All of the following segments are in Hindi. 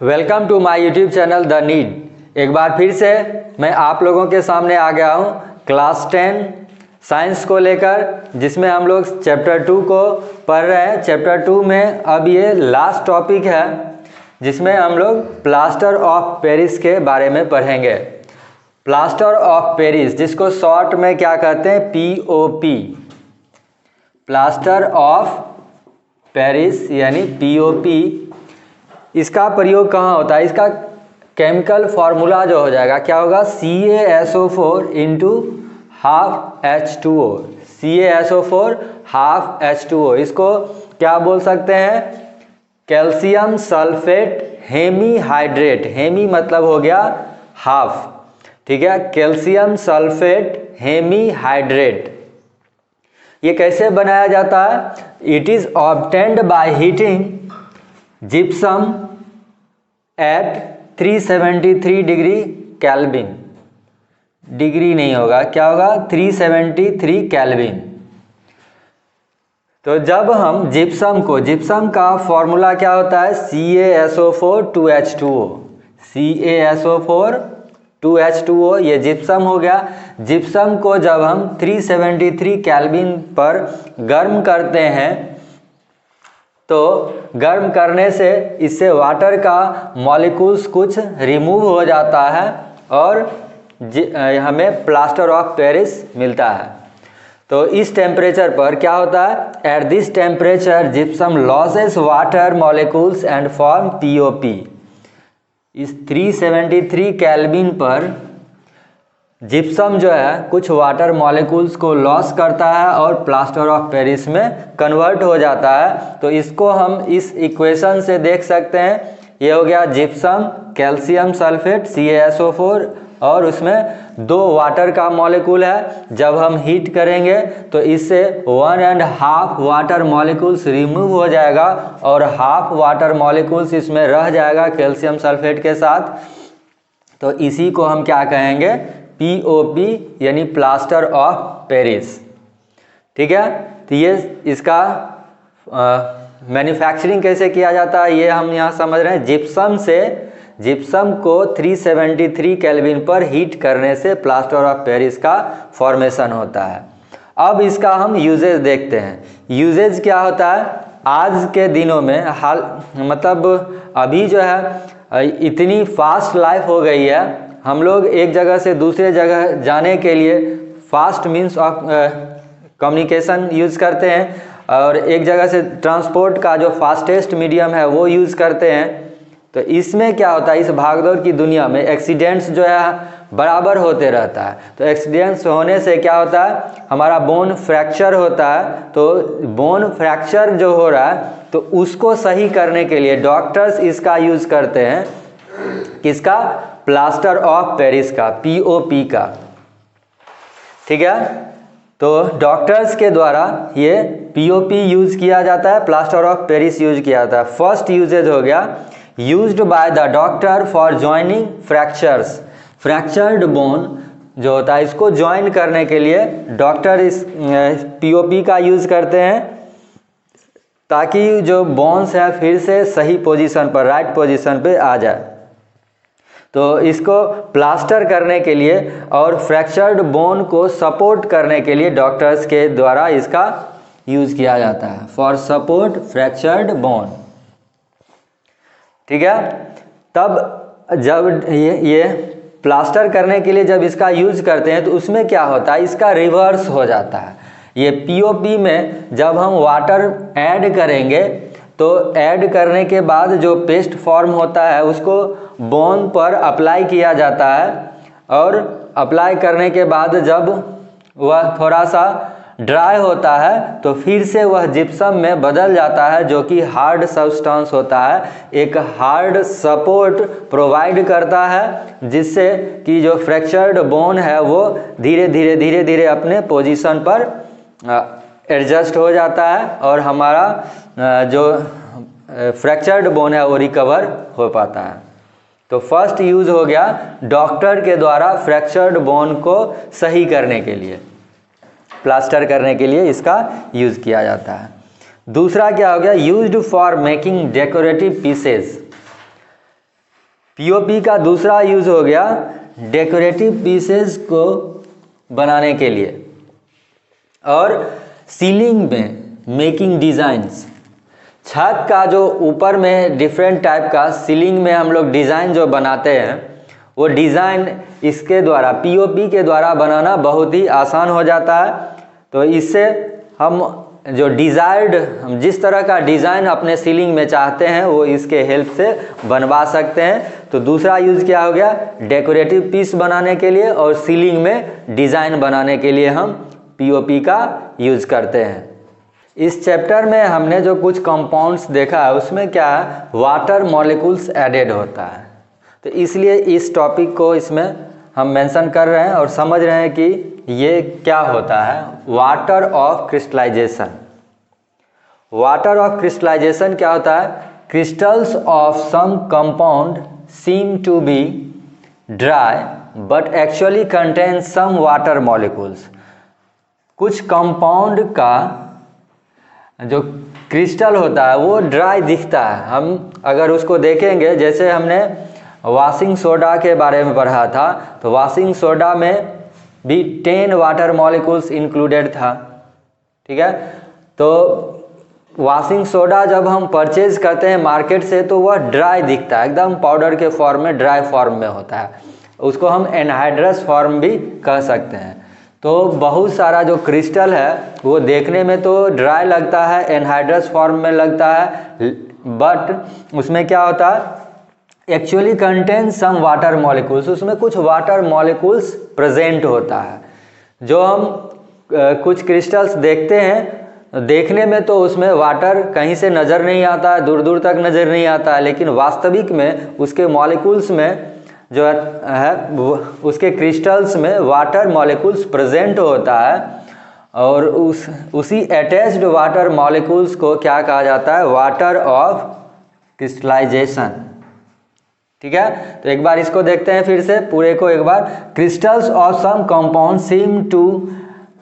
Welcome to my YouTube channel the need. एक बार फिर से मैं आप लोगों के सामने आ गया हूँ क्लास 10 साइंस को लेकर, जिसमें हम लोग चैप्टर 2 को पढ़ रहे हैं। चैप्टर 2 में अब ये लास्ट टॉपिक है, जिसमें हम लोग प्लास्टर ऑफ पेरिस के बारे में पढ़ेंगे। प्लास्टर ऑफ पेरिस, जिसको शॉर्ट में क्या कहते हैं, POP, प्लास्टर ऑफ पेरिस यानी POP। इसका प्रयोग कहाँ होता है? इसका केमिकल फार्मूला जो हो जाएगा क्या होगा, CaSO4 into half H2O। CaSO4 half H2O, इसको क्या बोल सकते हैं, कैल्शियम सल्फेट हेमीहाइड्रेट। हेमी मतलब हो गया हाफ, ठीक है, कैल्शियम सल्फेट हेमीहाइड्रेट। ये कैसे बनाया जाता है? It is obtained by heating gypsum at 373 degree Kelvin. Degree नहीं होगा, क्या होगा, 373 केल्विन। तो जब हम जिप्सम का फॉर्मूला क्या होता है, CaSO4 2H2O। CaSO4 2H2O, ये जिप्सम हो गया। जिप्सम को जब हम 373 केल्विन पर गर्म करते हैं, तो गर्म करने से इससे वाटर का मॉलिक्यूल्स कुछ रिमूव हो जाता है और हमें प्लास्टर ऑफ पेरिस मिलता है। तो इस टेम्परेचर पर क्या होता है, at this temperature gypsum losses water molecules and form POP। इस 373 केल्विन पर जिप्सम जो है कुछ वाटर मॉलिक्यूल्स को लॉस करता है और प्लास्टर ऑफ पेरिस में कन्वर्ट हो जाता है। तो इसको हम इस इक्वेशन से देख सकते हैं। ये हो गया जिप्सम, कैल्शियम सल्फेट CaSO4, और उसमें 2 वाटर का मॉलिक्यूल है। जब हम हीट करेंगे तो इससे 1.5 वाटर मॉलिक्यूल्स रिमूव हो जाएगा और हाफ वाटर मॉलिक्यूल्स इसमें रह जाएगा कैल्शियम सल्फेट के साथ। तो इसी को हम क्या कहेंगे, POP यानी प्लास्टर ऑफ पेरिस, ठीक है। तो ये इसका मैन्युफैक्चरिंग कैसे किया जाता है ये हम यहाँ समझ रहे हैं। जिप्सम को 373 केल्विन पर हीट करने से प्लास्टर ऑफ पेरिस का फॉर्मेशन होता है। अब इसका हम यूजेज देखते हैं। यूजेज क्या होता है, आज के दिनों में मतलब अभी जो है इतनी फास्ट लाइफ हो गई है, हम लोग एक जगह से दूसरे जगह जाने के लिए fast means of communication use करते हैं, और एक जगह से ट्रांसपोर्ट का जो फास्टेस्ट मीडियम है वो यूज़ करते हैं। तो इसमें क्या होता है, इस भागदौड़ की दुनिया में एक्सीडेंट्स जो है बराबर होते रहता है। तो एक्सीडेंट्स होने से क्या होता है, हमारा बोन फ्रैक्चर होता है। तो बोन फ्रैक्चर जो हो रहा है, तो उसको सही करने के लिए डॉक्टर्स इसका यूज़ करते हैं, किसका, प्लास्टर ऑफ पेरिस का, POP का, ठीक है। तो डॉक्टर्स के द्वारा ये POP यूज किया जाता है, प्लास्टर ऑफ पेरिस यूज किया जाता है। फर्स्ट यूजेज हो गया, used by the doctor for joining fractures. Fractured bone जो होता है, इसको ज्वाइन करने के लिए डॉक्टर इस POP का यूज करते हैं, ताकि जो बोन्स है फिर से सही पोजीशन पर, राइट पोजीशन पे आ जाए। तो इसको प्लास्टर करने के लिए और फ्रैक्चर्ड बोन को सपोर्ट करने के लिए डॉक्टर्स के द्वारा इसका यूज़ किया जाता है, फॉर सपोर्ट फ्रैक्चर्ड बोन, ठीक है। तब जब ये प्लास्टर करने के लिए जब इसका यूज़ करते हैं, तो उसमें क्या होता है, इसका रिवर्स हो जाता है। ये POP में जब हम वाटर ऐड करेंगे, तो ऐड करने के बाद जो पेस्ट फॉर्म होता है उसको बोन पर अप्लाई किया जाता है, और अप्लाई करने के बाद जब वह थोड़ा सा ड्राई होता है, तो फिर से वह जिप्सम में बदल जाता है, जो कि हार्ड सब्सटेंस होता है, एक हार्ड सपोर्ट प्रोवाइड करता है, जिससे कि जो फ्रैक्चर्ड बोन है वो धीरे धीरे अपने पोजीशन पर एडजस्ट हो जाता है, और हमारा जो फ्रैक्चर्ड बोन है वो रिकवर हो पाता है। तो फर्स्ट यूज हो गया डॉक्टर के द्वारा फ्रैक्चर्ड बोन को सही करने के लिए, प्लास्टर करने के लिए इसका यूज किया जाता है। दूसरा क्या हो गया, used for making decorative pieces. POP का दूसरा यूज हो गया डेकोरेटिव पीसेस को बनाने के लिए और सीलिंग में मेकिंग डिज़ाइंस। छत का जो ऊपर में डिफरेंट टाइप का सीलिंग में हम लोग डिज़ाइन जो बनाते हैं, वो डिज़ाइन इसके द्वारा पीओपी के द्वारा बनाना बहुत ही आसान हो जाता है। तो इससे हम जो डिज़ायर्ड, हम जिस तरह का डिज़ाइन अपने सीलिंग में चाहते हैं वो इसके हेल्प से बनवा सकते हैं। तो दूसरा यूज़ क्या हो गया, डेकोरेटिव पीस बनाने के लिए और सीलिंग में डिज़ाइन बनाने के लिए हम पीओपी का यूज़ करते हैं। इस चैप्टर में हमने जो कुछ कंपाउंड्स देखा है उसमें क्या है, वाटर मॉलिक्यूल्स एडेड होता है। तो इसलिए इस टॉपिक को इसमें हम मेंशन कर रहे हैं और समझ रहे हैं कि ये क्या होता है, water of crystallisation. Water of crystallisation क्या होता है, crystals of some compound seem to be dry but actually contain some water molecules. कुछ कंपाउंड का जो क्रिस्टल होता है वो ड्राई दिखता है, हम अगर उसको देखेंगे, जैसे हमने वॉशिंग सोडा के बारे में पढ़ा था, तो वॉशिंग सोडा में भी 10 वाटर मॉलिक्यूल्स इंक्लूडेड था। ठीक है, तो वॉशिंग सोडा जब हम परचेज करते हैं मार्केट से तो वह ड्राई दिखता है, एकदम पाउडर के फॉर्म में, ड्राई फॉर्म में होता है। उसको हम एनहाइड्रस फॉर्म भी कह सकते हैं। तो बहुत सारा जो क्रिस्टल है वो देखने में तो ड्राई लगता है, एनहाइड्रस फॉर्म में लगता है, बट उसमें क्या होता है, actually contain some water molecules, उसमें कुछ वाटर मॉलिक्यूल्स प्रेजेंट होता है। जो हम कुछ क्रिस्टल्स देखते हैं, देखने में तो उसमें वाटर कहीं से नज़र नहीं आता है, दूर दूर तक नज़र नहीं आता है, लेकिन वास्तविक में उसके मॉलिक्यूल्स में जो है उसके क्रिस्टल्स में वाटर मॉलिक्यूल्स प्रेजेंट होता है। और उसी अटैच्ड वाटर मॉलिक्यूल्स को क्या कहा जाता है, वाटर ऑफ क्रिस्टलाइजेशन। ठीक है, तो एक बार इसको देखते हैं फिर से पूरे को एक बार। Crystals of some compound seem to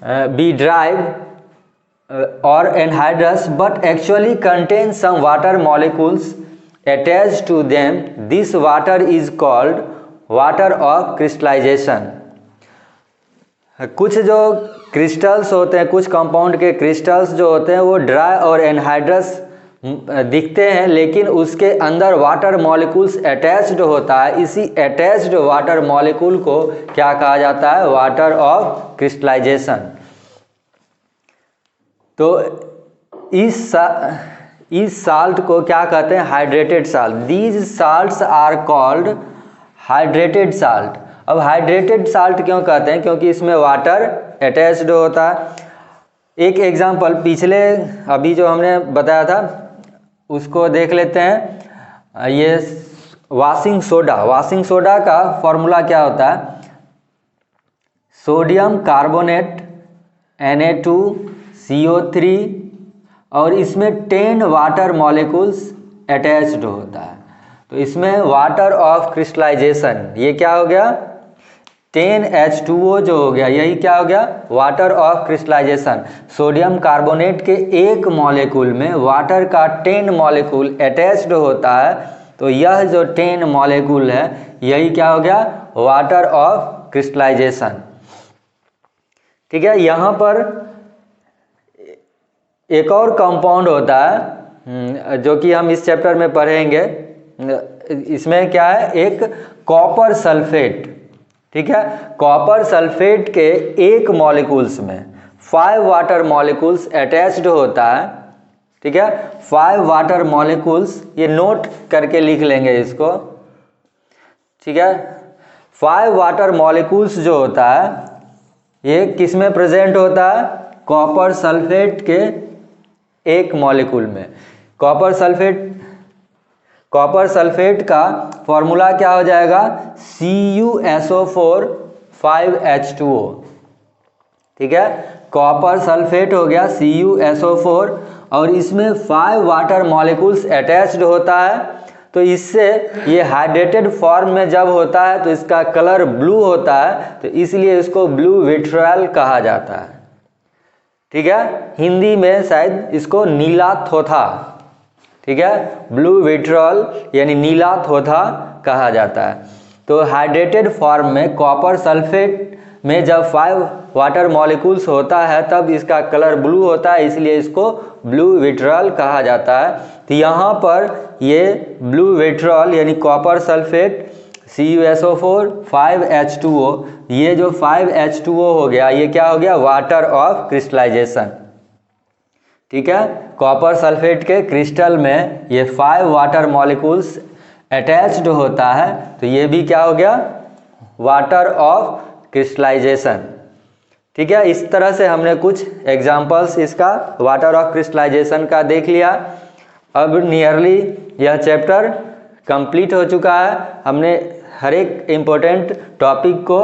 be dry और anhydrous but actually contain some water molecules attached to them. This water is called water of crystallization. कुछ जो क्रिस्टल्स होते हैं, कुछ कंपाउंड के क्रिस्टल्स जो होते हैं वो ड्राई और एनहाइड्रस दिखते हैं, लेकिन उसके अंदर वाटर मॉलिक्यूल्स अटैच्ड होता है। इसी अटैच्ड वाटर मॉलिक्यूल को क्या कहा जाता है, वाटर ऑफ क्रिस्टलाइजेशन। तो इस साल्ट को क्या कहते हैं, hydrated salt. These salts are called hydrated salt. अब हाइड्रेटेड साल्ट क्यों कहते हैं, क्योंकि इसमें वाटर अटैच्ड होता है। एक एग्जांपल पिछले अभी जो हमने बताया था उसको देख लेते हैं। ये वॉशिंग सोडा का फॉर्मूला क्या होता है, सोडियम कार्बोनेट Na2CO3 और इसमें 10 वाटर मॉलिक्यूल्स अटैच्ड होता है। तो इसमें वाटर ऑफ क्रिस्टलाइजेशन, ये क्या हो गया, 10H2O जो हो गया, यही क्या हो गया, water of crystallisation. Sodium carbonate के एक मॉलिक्यूल में वाटर का 10 मॉलिक्यूल अटैच्ड होता है। तो यह जो 10 मॉलिक्यूल है यही क्या हो गया, वाटर ऑफ क्रिस्टलाइजेशन। ठीक है, यहाँ पर एक और कंपाउंड होता है जो कि हम इस चैप्टर में पढ़ेंगे। इसमें क्या है, एक कॉपर सल्फेट। ठीक है, कॉपर सल्फेट के एक मॉलिक्यूल्स में 5 वाटर मॉलिक्यूल्स अटैच्ड होता है। ठीक है, 5 वाटर मॉलिक्यूल्स, ये नोट करके लिख लेंगे इसको। ठीक है, 5 वाटर मॉलिक्यूल्स जो होता है ये किस में प्रेजेंट होता है, कॉपर सल्फेट के एक मॉलिक्यूल में। कॉपर सल्फेट का फॉर्मूला क्या हो जाएगा, CuSO4 5H2O। ठीक है, कॉपर सल्फेट हो गया CuSO4 और इसमें 5 वाटर मॉलिक्यूल्स अटैच्ड होता है। तो इससे ये हाइड्रेटेड फॉर्म में जब होता है तो इसका कलर ब्लू होता है, तो इसलिए इसको ब्लू विट्रियल कहा जाता है। ठीक है, हिंदी में शायद इसको नीला थोथा। ठीक है, ब्लू विट्रियल यानी नीला थोथा कहा जाता है। तो हाइड्रेटेड फॉर्म में कॉपर सल्फेट में जब 5 वाटर मॉलिक्यूल्स होता है तब इसका कलर ब्लू होता है, इसलिए इसको ब्लू विट्रॉल कहा जाता है। तो यहाँ पर ये ब्लू विट्रॉल यानी कॉपर सल्फेट CuSO4 5H2O, ये जो 5H2O हो गया ये क्या हो गया, वाटर ऑफ क्रिस्टलाइजेशन। ठीक है, कॉपर सल्फेट के क्रिस्टल में ये 5 वाटर मॉलिक्यूल्स अटैच्ड होता है, तो ये भी क्या हो गया, वाटर ऑफ क्रिस्टलाइजेशन। ठीक है, इस तरह से हमने कुछ एग्जांपल्स इसका वाटर ऑफ क्रिस्टलाइजेशन का देख लिया। अब नियरली यह चैप्टर कंप्लीट हो चुका है। हमने हर एक इम्पोर्टेंट टॉपिक को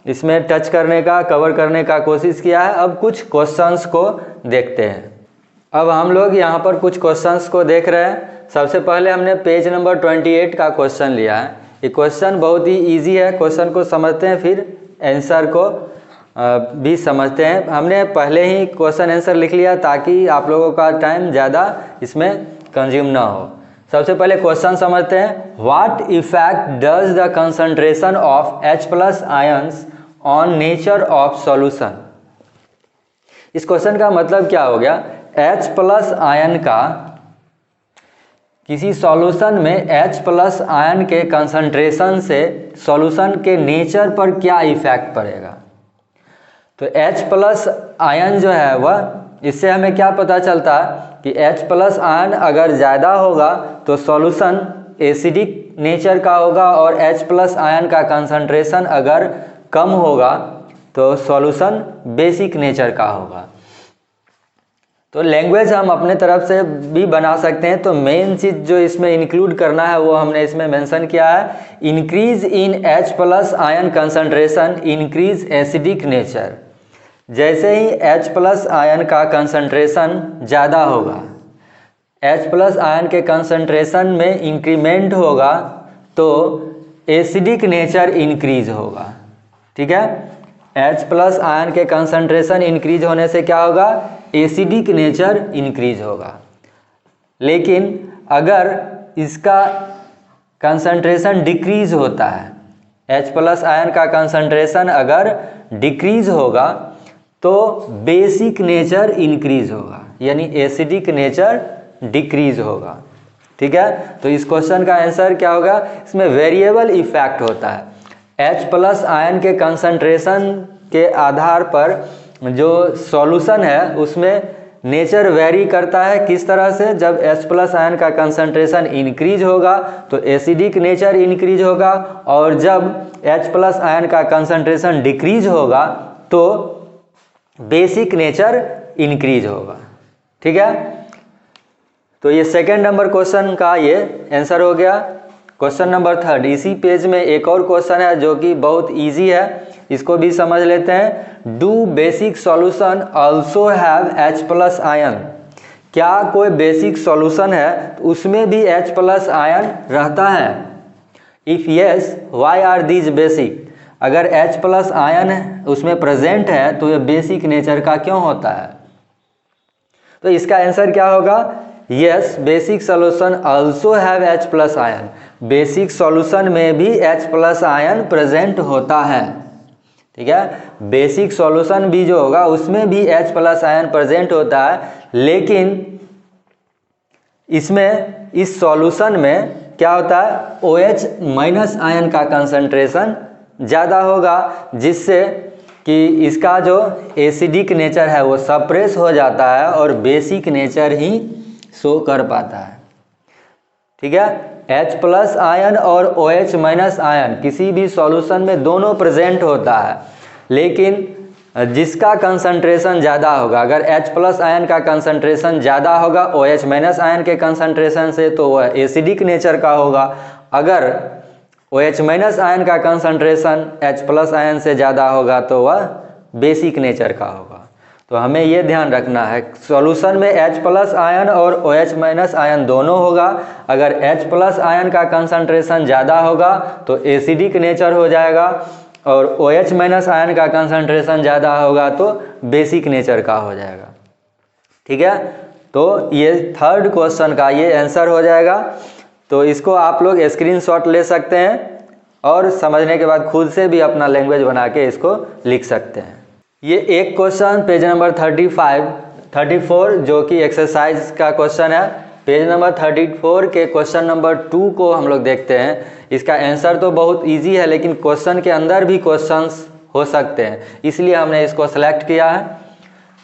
इसमें टच करने का, कवर करने का कोशिश किया है। अब कुछ क्वेश्चंस को देखते हैं। अब हम लोग यहाँ पर कुछ क्वेश्चंस को देख रहे हैं। सबसे पहले हमने पेज नंबर 28 का क्वेश्चन लिया है। ये क्वेश्चन बहुत ही इजी है, क्वेश्चन को समझते हैं फिर आंसर को भी समझते हैं। हमने पहले ही क्वेश्चन आंसर लिख लिया ताकि आप लोगों का टाइम ज़्यादा इसमें कंज्यूम ना हो। सबसे पहले क्वेश्चन समझते हैं। What effect does the concentration of H+ ions on nature of solution. इस क्वेश्चन का मतलब क्या हो गया, H+ आयन का किसी सॉल्यूशन में H+ आयन के कंसंट्रेशन से सॉल्यूशन के नेचर पर क्या इफेक्ट पड़ेगा। तो H+ आयन जो है वह, इससे हमें क्या पता चलता है कि H+ आयन अगर ज़्यादा होगा तो सॉल्यूशन एसिडिक नेचर का होगा, और H+ आयन का कंसंट्रेशन अगर कम होगा तो सॉल्यूशन बेसिक नेचर का होगा। तो लैंग्वेज हम अपने तरफ से भी बना सकते हैं। तो मेन चीज़ जो इसमें इंक्लूड करना है वो हमने इसमें मेंशन किया है, increase in H+ ion concentration increase acidic nature. जैसे ही H+ आयन का कंसंट्रेशन ज़्यादा होगा, H+ आयन के कंसंट्रेशन में इंक्रीमेंट होगा तो एसिडिक नेचर इंक्रीज होगा। ठीक है, H+ आयन के कंसंट्रेशन इंक्रीज होने से क्या होगा, एसिडिक नेचर इंक्रीज होगा। लेकिन अगर इसका कंसंट्रेशन डिक्रीज होता है, H+ आयन का कंसंट्रेशन अगर डिक्रीज होगा तो बेसिक नेचर इंक्रीज होगा, यानी एसिडिक नेचर डिक्रीज होगा। ठीक है, तो इस क्वेश्चन का आंसर क्या होगा, इसमें वेरिएबल इफेक्ट होता है। H+ आयन के कंसंट्रेशन के आधार पर जो सॉल्यूशन है उसमें नेचर वेरी करता है। किस तरह से, जब H+ आयन का कंसंट्रेशन इंक्रीज होगा तो एसिडिक नेचर इंक्रीज होगा, और जब H+ आयन का कंसंट्रेशन डिक्रीज होगा तो बेसिक नेचर इंक्रीज होगा। ठीक है, तो ये सेकेंड नंबर क्वेश्चन का ये आंसर हो गया। क्वेश्चन नंबर 3, इसी पेज में एक और क्वेश्चन है जो कि बहुत इजी है, इसको भी समझ लेते हैं। Do basic solution also have H+ ion. क्या कोई बेसिक सॉल्यूशन है तो उसमें भी H+ आयन रहता है। If yes, why are these basic. अगर H+ आयन उसमें प्रेजेंट है तो ये बेसिक नेचर का क्यों होता है। तो इसका आंसर क्या होगा, yes, basic solution also have H+ ion. Basic solution में भी H+ आयन प्रेजेंट होता है। ठीक है, बेसिक सॉल्यूशन भी जो होगा उसमें भी H+ आयन प्रेजेंट होता है, लेकिन इसमें इस सॉल्यूशन में क्या होता है, OH- आयन का कंसंट्रेशन ज़्यादा होगा, जिससे कि इसका जो एसिडिक नेचर है वो सप्रेस हो जाता है और बेसिक नेचर ही शो कर पाता है। ठीक है, H+ आयन और OH- आयन किसी भी सॉल्यूशन में दोनों प्रेजेंट होता है, लेकिन जिसका कंसंट्रेशन ज़्यादा होगा, अगर H+ आयन का कंसंट्रेशन ज़्यादा होगा OH- आयन के कंसंट्रेशन से तो वह एसिडिक नेचर का होगा। अगर OH- आयन का कंसंट्रेशन H+ आयन से ज़्यादा होगा तो वह बेसिक नेचर का होगा। तो हमें ये ध्यान रखना है, सॉल्यूशन में H+ आयन और OH- आयन दोनों होगा। अगर H+ आयन का कंसंट्रेशन ज़्यादा होगा तो एसिडिक नेचर हो जाएगा, और OH- आयन का कंसंट्रेशन ज़्यादा होगा तो बेसिक नेचर का हो जाएगा। ठीक है, तो ये थर्ड क्वेश्चन का ये आंसर हो जाएगा। तो इसको आप लोग स्क्रीनशॉट ले सकते हैं और समझने के बाद खुद से भी अपना लैंग्वेज बना के इसको लिख सकते हैं। ये एक क्वेश्चन पेज नंबर 34 जो कि एक्सरसाइज का क्वेश्चन है। पेज नंबर 34 के क्वेश्चन नंबर 2 को हम लोग देखते हैं। इसका आंसर तो बहुत इजी है, लेकिन क्वेश्चन के अंदर भी क्वेश्चंस हो सकते हैं, इसलिए हमने इसको सेलेक्ट किया है।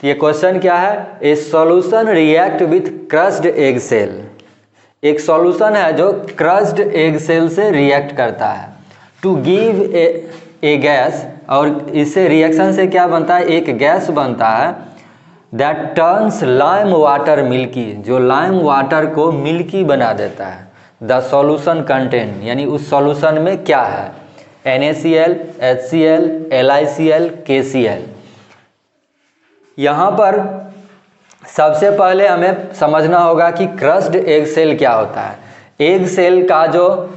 तो ये क्वेश्चन क्या है? A solution react with crushed egg shell. एक सॉल्यूशन है जो क्रस्ड एग सेल से रिएक्ट करता है टू गिव ए गैस, और इससे रिएक्शन से क्या बनता है? एक गैस बनता है that turns lime water milky, जो लाइम वाटर को मिल्की बना देता है। द सॉल्यूशन कंटेन, यानी उस सॉल्यूशन में क्या है? NaCl, HCl, LiCl, KCl। यहाँ पर सबसे पहले हमें समझना होगा कि क्रस्ड एग सेल क्या होता है। एग सेल का जो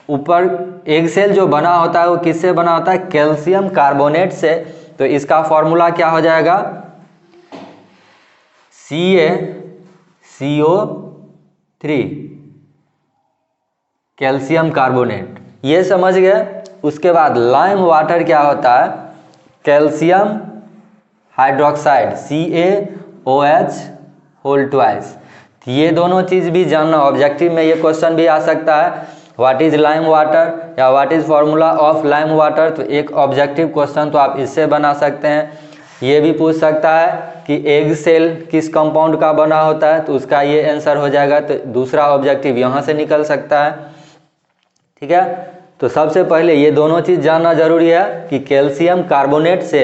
ऊपर एग सेल जो बना होता है वो किससे बना होता है? कैल्शियम कार्बोनेट से। तो इसका फॉर्मूला क्या हो जाएगा? CaCO3 कैल्शियम कार्बोनेट, ये समझ गए। उसके बाद लाइम वाटर क्या होता है? Calcium hydroxide CaOH2। ये दोनों चीज़ भी जानना, ऑब्जेक्टिव में ये क्वेश्चन भी आ सकता है, व्हाट इज लाइम वाटर या what is formula of lime water. तो एक ऑब्जेक्टिव क्वेश्चन तो आप इससे बना सकते हैं। ये भी पूछ सकता है कि एग सेल किस कंपाउंड का बना होता है, तो उसका ये आंसर हो जाएगा। तो दूसरा ऑब्जेक्टिव यहाँ से निकल सकता है। ठीक है, तो सबसे पहले ये दोनों चीज़ जानना जरूरी है कि कैल्शियम कार्बोनेट से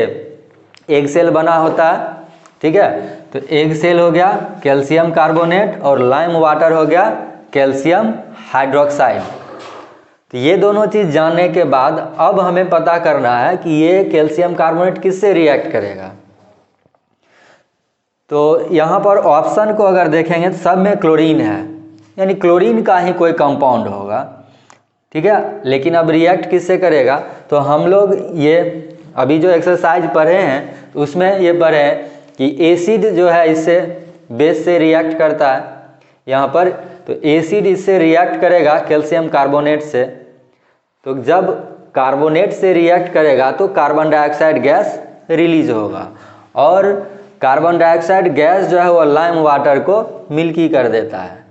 एग सेल बना होता है। ठीक है, तो एग सेल हो गया कैल्शियम कार्बोनेट और लाइम वाटर हो गया कैल्शियम हाइड्रोक्साइड। तो ये दोनों चीज़ जानने के बाद अब हमें पता करना है कि ये कैल्शियम कार्बोनेट किससे रिएक्ट करेगा। तो यहाँ पर ऑप्शन को अगर देखेंगे तो सब में क्लोरीन है, यानी क्लोरीन का ही कोई कंपाउंड होगा। ठीक है, लेकिन अब रिएक्ट किससे करेगा? तो हम लोग ये अभी जो एक्सरसाइज पढ़े हैं उसमें ये पढ़े हैं कि एसिड जो है इससे बेस से रिएक्ट करता है यहाँ पर। तो एसिड इससे रिएक्ट करेगा कैल्शियम कार्बोनेट से। तो जब कार्बोनेट से रिएक्ट करेगा तो कार्बन डाइऑक्साइड गैस रिलीज होगा, और कार्बन डाइऑक्साइड गैस जो है वो लाइम वाटर को मिल्की कर देता है।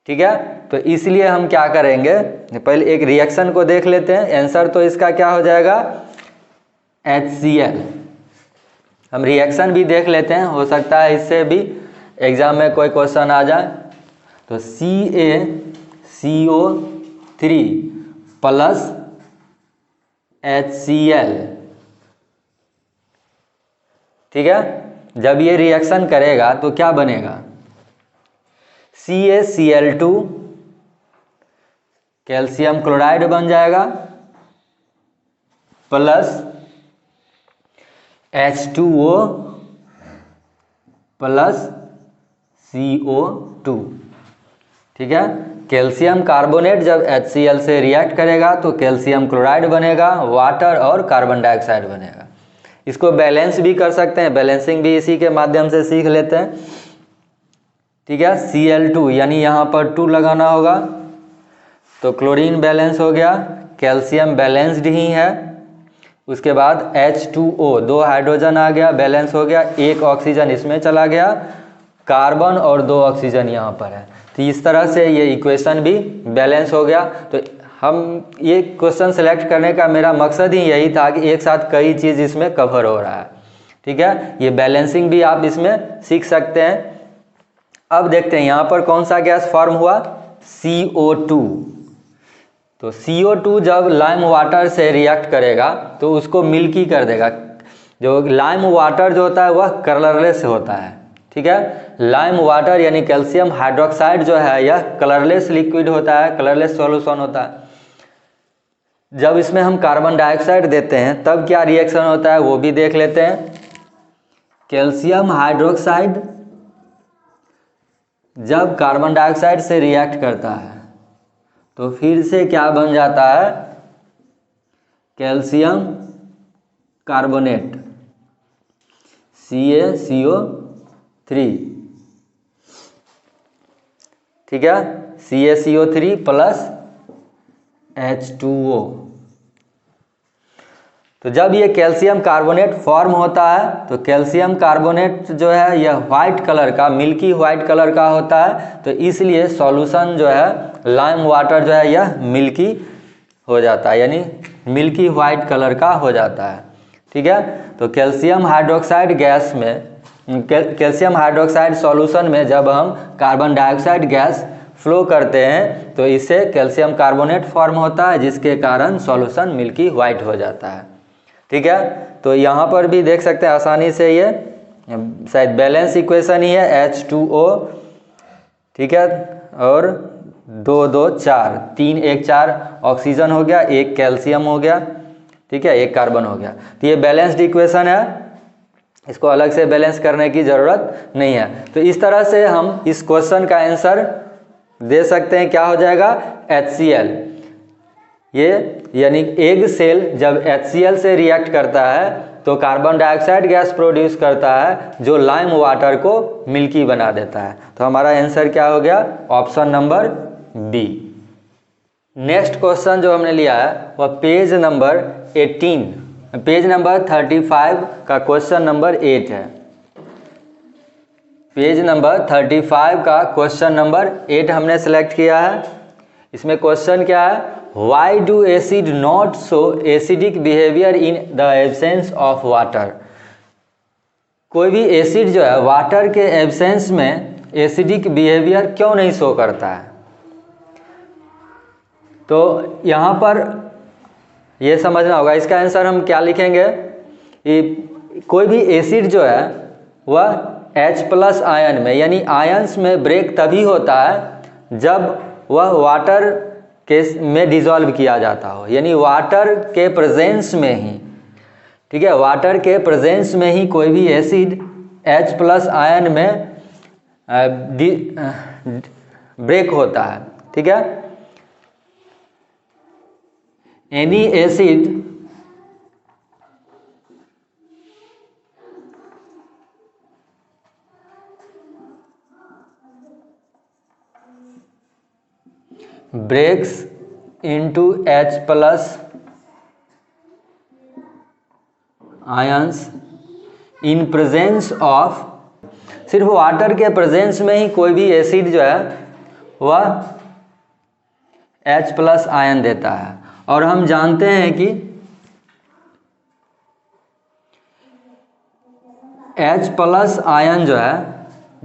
ठीक है, तो इसलिए हम क्या करेंगे, पहले एक रिएक्शन को देख लेते हैं। आंसर तो इसका क्या हो जाएगा? HCl। हम रिएक्शन भी देख लेते हैं, हो सकता है इससे भी एग्जाम में कोई क्वेश्चन आ जाए। तो CaCO3 प्लस HCl। ठीक है, जब ये रिएक्शन करेगा तो क्या बनेगा? CaCl2 कैल्शियम क्लोराइड बन जाएगा प्लस H2O प्लस CO2। ठीक है, कैल्शियम कार्बोनेट जब HCl से रिएक्ट करेगा तो कैल्शियम क्लोराइड बनेगा, वाटर और कार्बन डाइऑक्साइड बनेगा। इसको बैलेंस भी कर सकते हैं, बैलेंसिंग भी इसी के माध्यम से सीख लेते हैं। ठीक है, Cl2 यानी यहाँ पर 2 लगाना होगा, तो क्लोरीन बैलेंस हो गया, कैल्शियम बैलेंस्ड ही है। उसके बाद H2O 2 हाइड्रोजन आ गया, बैलेंस हो गया, 1 ऑक्सीजन इसमें चला गया, कार्बन और 2 ऑक्सीजन यहाँ पर है। तो इस तरह से ये इक्वेशन भी बैलेंस हो गया। तो हम ये क्वेश्चन सेलेक्ट करने का मेरा मकसद ही यही था कि एक साथ कई चीज़ इसमें कवर हो रहा है। ठीक है, ये बैलेंसिंग भी आप इसमें सीख सकते हैं। अब देखते हैं यहाँ पर कौन सा गैस फॉर्म हुआ? CO2। तो CO2 जब लाइम वाटर से रिएक्ट करेगा तो उसको मिल्की कर देगा। जो लाइम वाटर जो होता है वह कलरलेस होता है। ठीक है, लाइम वाटर यानी कैल्शियम हाइड्रोक्साइड जो है यह कलरलेस लिक्विड होता है, कलरलेस सॉल्यूशन होता है। जब इसमें हम कार्बन डाइऑक्साइड देते हैं तब क्या रिएक्शन होता है वो भी देख लेते हैं। कैल्शियम हाइड्रोक्साइड जब कार्बन डाइऑक्साइड से रिएक्ट करता है तो फिर से क्या बन जाता है? Calcium carbonate CaCO3। ठीक है, CaCO3 प्लस H2O। तो जब ये कैल्शियम कार्बोनेट फॉर्म होता है तो कैल्शियम कार्बोनेट जो है यह वाइट कलर का, मिल्की वाइट कलर का होता है, तो इसलिए सॉल्यूशन जो है लाइम वाटर जो है यह मिल्की हो जाता है, यानी मिल्की वाइट कलर का हो जाता है। ठीक है, तो कैल्शियम हाइड्रोक्साइड गैस में, कैल्शियम हाइड्रोक्साइड सॉल्यूशन में जब हम कार्बन डाइऑक्साइड गैस फ्लो करते हैं तो इससे कैल्शियम कार्बोनेट फॉर्म होता है, जिसके कारण सॉल्यूशन मिल्की वाइट हो जाता है। ठीक है, तो यहाँ पर भी देख सकते हैं आसानी से, ये शायद बैलेंस इक्वेशन ही है, H2O, ठीक है, और 2 2 4 3 1 4 ऑक्सीजन हो गया, 1 कैल्शियम हो गया, ठीक है, 1 कार्बन हो गया। तो ये बैलेंस्ड इक्वेशन है, इसको अलग से बैलेंस करने की ज़रूरत नहीं है। तो इस तरह से हम इस क्वेश्चन का आंसर दे सकते हैं, क्या हो जाएगा, HCl। ये यानी एग सेल जब HCl से रिएक्ट करता है तो कार्बन डाइऑक्साइड गैस प्रोड्यूस करता है जो लाइम वाटर को मिल्की बना देता है। तो हमारा आंसर क्या हो गया, option number B. Next question जो हमने लिया है वह पेज नंबर 18, पेज नंबर 35 का क्वेश्चन नंबर 8 है। पेज नंबर 35 का क्वेश्चन नंबर 8 हमने सेलेक्ट किया है। इसमें क्वेश्चन क्या है, why do acid not show acidic behaviour in the absence of water. कोई भी एसिड जो है वाटर के एब्सेंस में एसिडिक बिहेवियर क्यों नहीं शो करता है। तो यहाँ पर ये समझना होगा, इसका आंसर हम क्या लिखेंगे, कोई भी एसिड जो है वह H+ आयन में, यानी आयंस में ब्रेक तभी होता है जब वह वाटर के में डिसॉल्व किया जाता हो, यानी वाटर के प्रेजेंस में ही, ठीक है, वाटर के प्रेजेंस में ही कोई भी एसिड H+ आयन में ब्रेक होता है। ठीक है, any acid breaks into H+ ions in presence of, सिर्फ वाटर के प्रेजेंस में ही कोई भी एसिड जो है वह H+ आयन देता है। और हम जानते हैं कि H+ आयन जो है,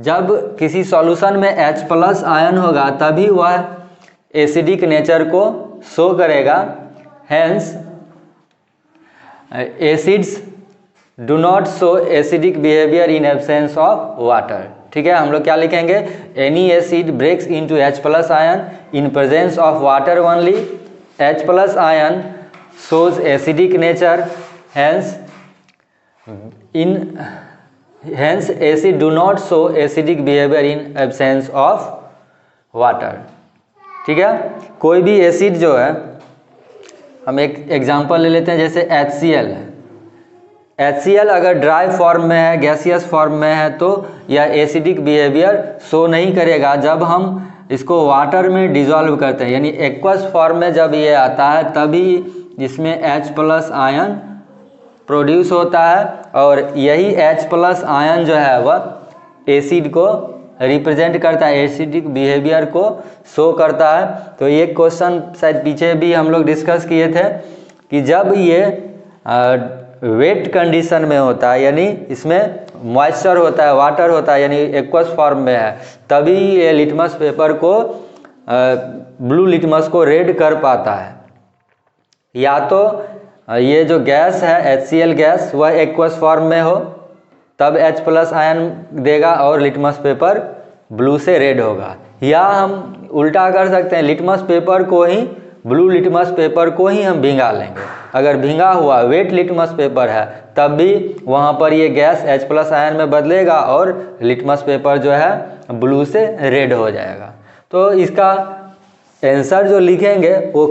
जब किसी सॉल्यूशन में H+ आयन होगा तभी वह एसिडिक नेचर को शो करेगा। Hence acids do not show acidic behaviour in absence of water. ठीक है, हम लोग क्या लिखेंगे, any acid breaks into H+ ion in presence of water only, H+ ion shows acidic nature, hence acid do not show acidic behavior in absence of water। ठीक है, कोई भी एसिड जो है, हम एक एग्जांपल ले लेते हैं, जैसे HCl है। HCl अगर ड्राई फॉर्म में है, गैसियस फॉर्म में है, तो यह एसिडिक बिहेवियर शो नहीं करेगा जब हम इसको वाटर में डिसॉल्व करते हैं, यानी एक्वस फॉर्म में जब ये आता है तभी इसमें H+ आयन प्रोड्यूस होता है, और यही H+ आयन जो है वह एसिड को रिप्रेजेंट करता है, एसिडिक बिहेवियर को शो करता है। तो ये क्वेश्चन शायद पीछे भी हम लोग डिस्कस किए थे कि जब ये वेट कंडीशन में होता है, यानी इसमें मॉइस्चर होता है, वाटर होता है, यानी एक्वस फॉर्म में है, तभी ये लिटमस पेपर को, ब्लू लिटमस को रेड कर पाता है। या तो ये जो गैस है HCl गैस वह एक्वस फॉर्म में हो, तब H+ आयन देगा और लिटमस पेपर ब्लू से रेड होगा। या हम उल्टा कर सकते हैं, लिटमस पेपर को ही, ब्लू लिटमस पेपर को ही हम भिंगा लेंगे। अगर भिंगा हुआ वेट लिटमस पेपर है तब भी वहाँ पर ये गैस H+ आयन में बदलेगा और लिटमस पेपर जो है ब्लू से रेड हो जाएगा। तो इसका आंसर जो लिखेंगे वो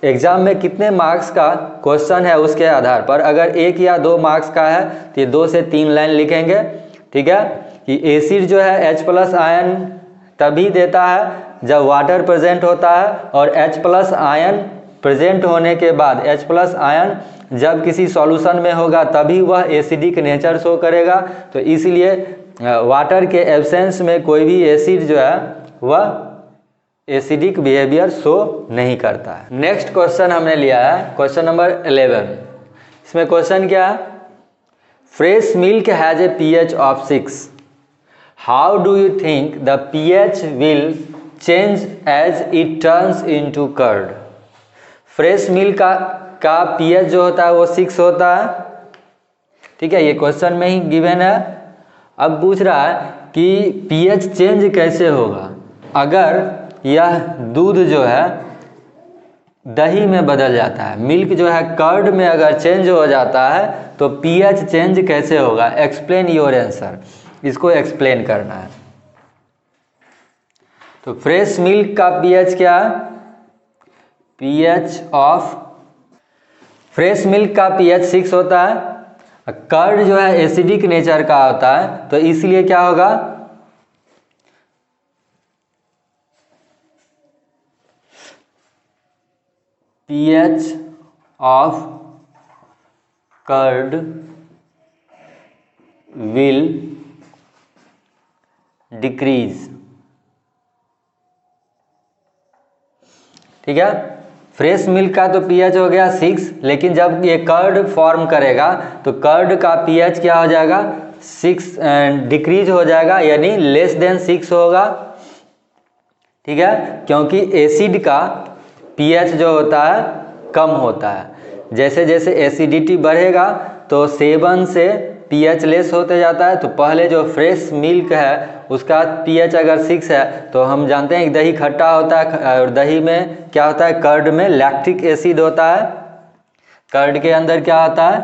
एग्ज़ाम में कितने मार्क्स का क्वेश्चन है उसके आधार पर, अगर 1 या 2 मार्क्स का है तो ये 2 से 3 लाइन लिखेंगे। ठीक है, कि एसिड जो है H+ आयन तभी देता है जब वाटर प्रेजेंट होता है, और H+ आयन प्रेजेंट होने के बाद H+ आयन जब किसी सॉल्यूशन में होगा तभी वह एसिडिक नेचर शो करेगा। तो इसलिए वाटर के एब्सेंस में कोई भी एसिड जो है वह एसिडिक बिहेवियर शो नहीं करता है। नेक्स्ट क्वेश्चन हमने लिया है क्वेश्चन नंबर 11। इसमें क्वेश्चन क्या है, fresh milk has a pH of 6, how do you think the pH will change as it turns into curd. Fresh milk का pH जो होता है वो 6 होता है, ठीक है, ये क्वेश्चन में ही गिवन है। अब पूछ रहा है कि pH चेंज कैसे होगा अगर यह दूध जो है दही में बदल जाता है, मिल्क जो है कर्ड में अगर चेंज हो जाता है तो pH चेंज कैसे होगा। एक्सप्लेन योर आंसर, इसको एक्सप्लेन करना है। तो फ्रेश मिल्क का pH क्या है, pH ऑफ फ्रेश मिल्क का pH 6 होता है, कर्ड जो है एसिडिक नेचर का होता है, तो इसलिए क्या होगा, pH of curd will decrease. ठीक है, फ्रेश मिल्क का तो pH हो गया 6, लेकिन जब ये कर्ड फॉर्म करेगा तो कर्ड का pH क्या हो जाएगा, 6 डिक्रीज हो जाएगा, यानी लेस देन 6 होगा। ठीक है, क्योंकि एसिड का pH जो होता है कम होता है। जैसे जैसे एसिडिटी बढ़ेगा तो 7 से pH लेस होते जाता है। तो पहले जो फ्रेश मिल्क है उसका pH अगर 6 है तो हम जानते हैं कि दही खट्टा होता है, और दही में क्या होता है, कर्ड में लैक्टिक एसिड होता है। कर्ड के अंदर क्या होता है,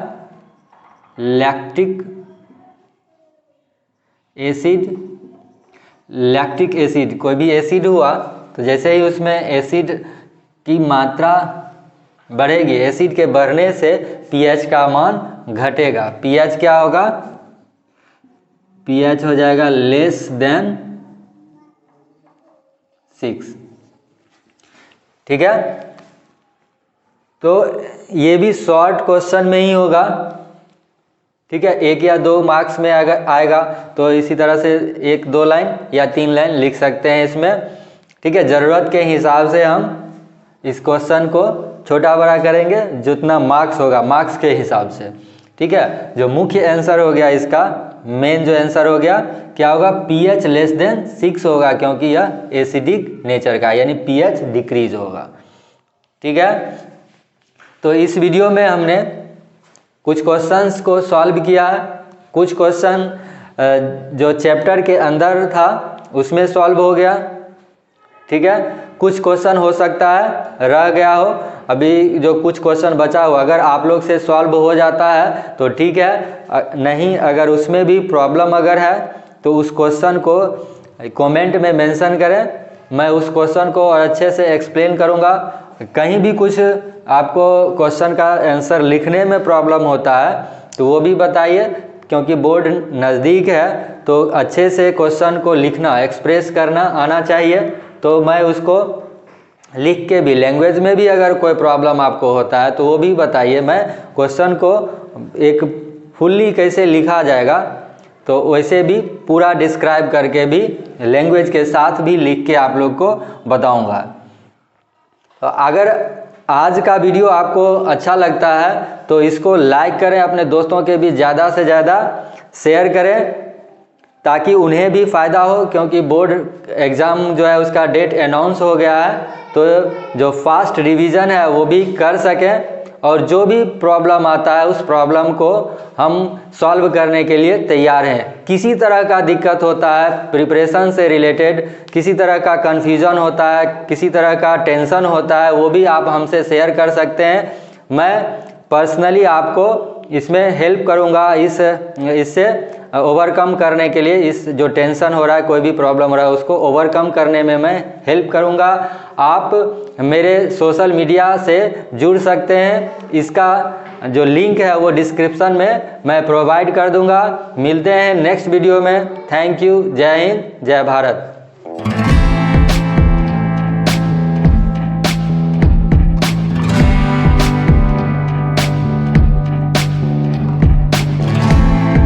लैक्टिक एसिड। लैक्टिक एसिड, कोई भी एसिड हुआ तो जैसे ही उसमें एसिड की मात्रा बढ़ेगी, एसिड के बढ़ने से pH का मान घटेगा। pH क्या होगा, pH हो जाएगा लेस देन 6। ठीक है, तो ये भी शॉर्ट क्वेश्चन में ही होगा। ठीक है, 1 या 2 मार्क्स में अगर आएगा तो इसी तरह से 1-2 लाइन या 3 लाइन लिख सकते हैं इसमें। ठीक है, ज़रूरत के हिसाब से हम इस क्वेश्चन को छोटा बड़ा करेंगे जितना मार्क्स होगा, मार्क्स के हिसाब से। ठीक है, जो मुख्य आंसर हो गया इसका, मेन जो आंसर हो गया क्या होगा, pH लेस देन 6 होगा, क्योंकि यह एसिडिक नेचर का, यानी pH डिक्रीज होगा। ठीक है, तो इस वीडियो में हमने कुछ क्वेश्चंस को सॉल्व किया है। कुछ क्वेश्चन जो चैप्टर के अंदर था उसमें सॉल्व हो गया। ठीक है, कुछ क्वेश्चन हो सकता है रह गया हो, अभी जो कुछ क्वेश्चन बचा हो अगर आप लोग से सॉल्व हो जाता है तो ठीक है, नहीं अगर उसमें भी प्रॉब्लम अगर है तो उस क्वेश्चन को कमेंट में मेंशन करें, मैं उस क्वेश्चन को और अच्छे से एक्सप्लेन करूंगा। कहीं भी कुछ आपको क्वेश्चन का आंसर लिखने में प्रॉब्लम होता है तो वो भी बताइए, क्योंकि बोर्ड नज़दीक है तो अच्छे से क्वेश्चन को लिखना, एक्सप्रेस करना आना चाहिए। तो मैं उसको लिख के भी, लैंग्वेज में भी अगर कोई प्रॉब्लम आपको होता है तो वो भी बताइए, मैं क्वेश्चन को एक फुल्ली कैसे लिखा जाएगा तो वैसे भी पूरा डिस्क्राइब करके भी लैंग्वेज के साथ भी लिख के आप लोग को बताऊंगा। तो अगर आज का वीडियो आपको अच्छा लगता है तो इसको लाइक करें, अपने दोस्तों के भी ज़्यादा से ज़्यादा शेयर करें ताकि उन्हें भी फ़ायदा हो, क्योंकि बोर्ड एग्ज़ाम जो है उसका डेट अनाउंस हो गया है, तो जो फास्ट रिवीजन है वो भी कर सकें, और जो भी प्रॉब्लम आता है उस प्रॉब्लम को हम सॉल्व करने के लिए तैयार हैं। किसी तरह का दिक्कत होता है प्रिपरेशन से रिलेटेड, किसी तरह का कन्फ्यूज़न होता है, किसी तरह का टेंशन होता है, वो भी आप हमसे शेयर कर सकते हैं। मैं पर्सनली आपको इसमें हेल्प करूंगा, इससे ओवरकम करने के लिए, इस जो टेंशन हो रहा है, कोई भी प्रॉब्लम हो रहा है उसको ओवरकम करने में मैं हेल्प करूंगा। आप मेरे सोशल मीडिया से जुड़ सकते हैं, इसका जो लिंक है वो डिस्क्रिप्शन में मैं प्रोवाइड कर दूंगा। मिलते हैं नेक्स्ट वीडियो में। थैंक यू, जय हिंद, जय भारत। हैं।